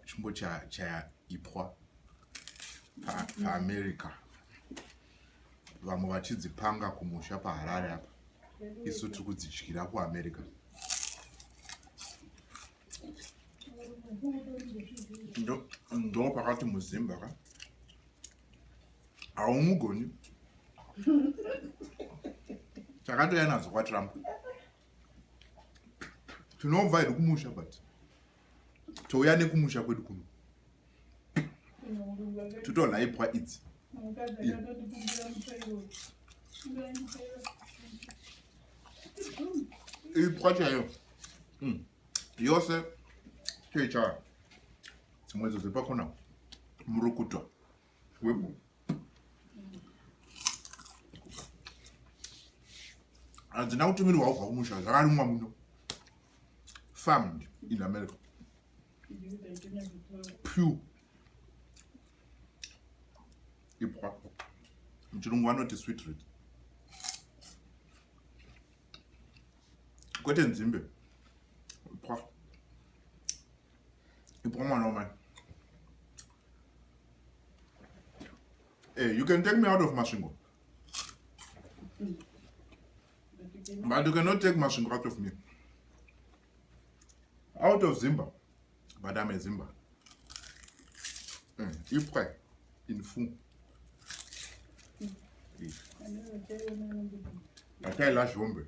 chimbo cha ipwa pa America. Vamwe vachidzipanga kumusha paHarare apa. Isu tiri kudzidyira kuAmerica. Ndo pakati muzimba ka haumugoni. Takatoya nazo kwaTrump. Tinobva iri kumusha but touya nekumusha kwedu kuno. Tutolaipwa idzi. Ipwa chayo. Yose checha. Dzimwedzo dziri pakona murukutwa webu. Hadzina kutumirwa kubva kumusha, zvakarimwa muno. Farmed in America. Pure. Ipwa. Muchirungu vanoti sweet red. Kwete nzimbe. Ipwa. Ipwa mwana wamai. Hey, you can take me out of Masvingo. But you cannot take Masvingo out of me. Out of Zimba. But I'm a Zimba. Ipwa. In full. Dataila Jombe.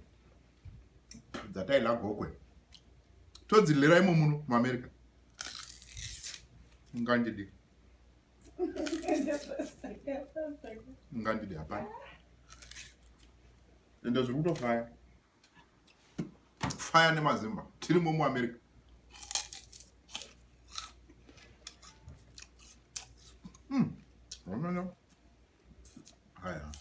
Dataila Gokwe. Todzilera imo muno mu America. Ngandidi. Ngandidi hapana. Endo zvikuto fire. Fire nemazimba. Tiri mu America. No. Haya.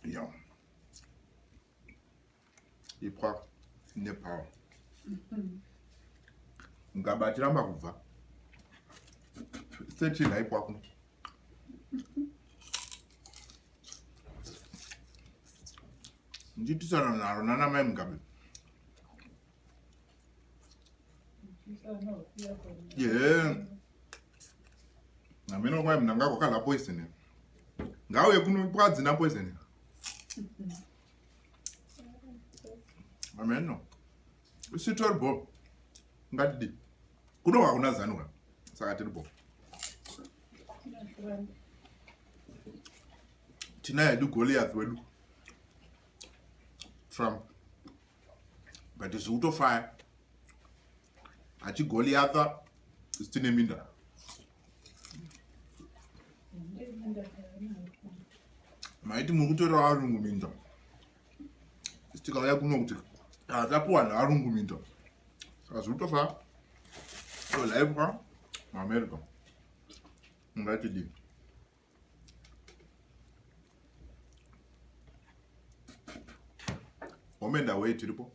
Yeah. Ipwa nepower. Ngabatiramba kubva. Sechi la ipwa kuno. Nditisana naro nana mai Mugabe. Yeah. Namino kwa mnanga kwa kala poison. Ngawe kuno ipwa dzina poison. Amen no. Usitori bo. Ngadidi. Kuno hakuna zanuka. Saka tiri bo. Tina yedu Goliath wedu. Trump. But it's out of fire. Achi Goliath is tine minda. Maiti mukutora arungu minda. Stika ya kuno kuti. Atapuwa na arungu minda. Saka out of fire. So live kwa America. Ngatidi. Omenda we tiripo.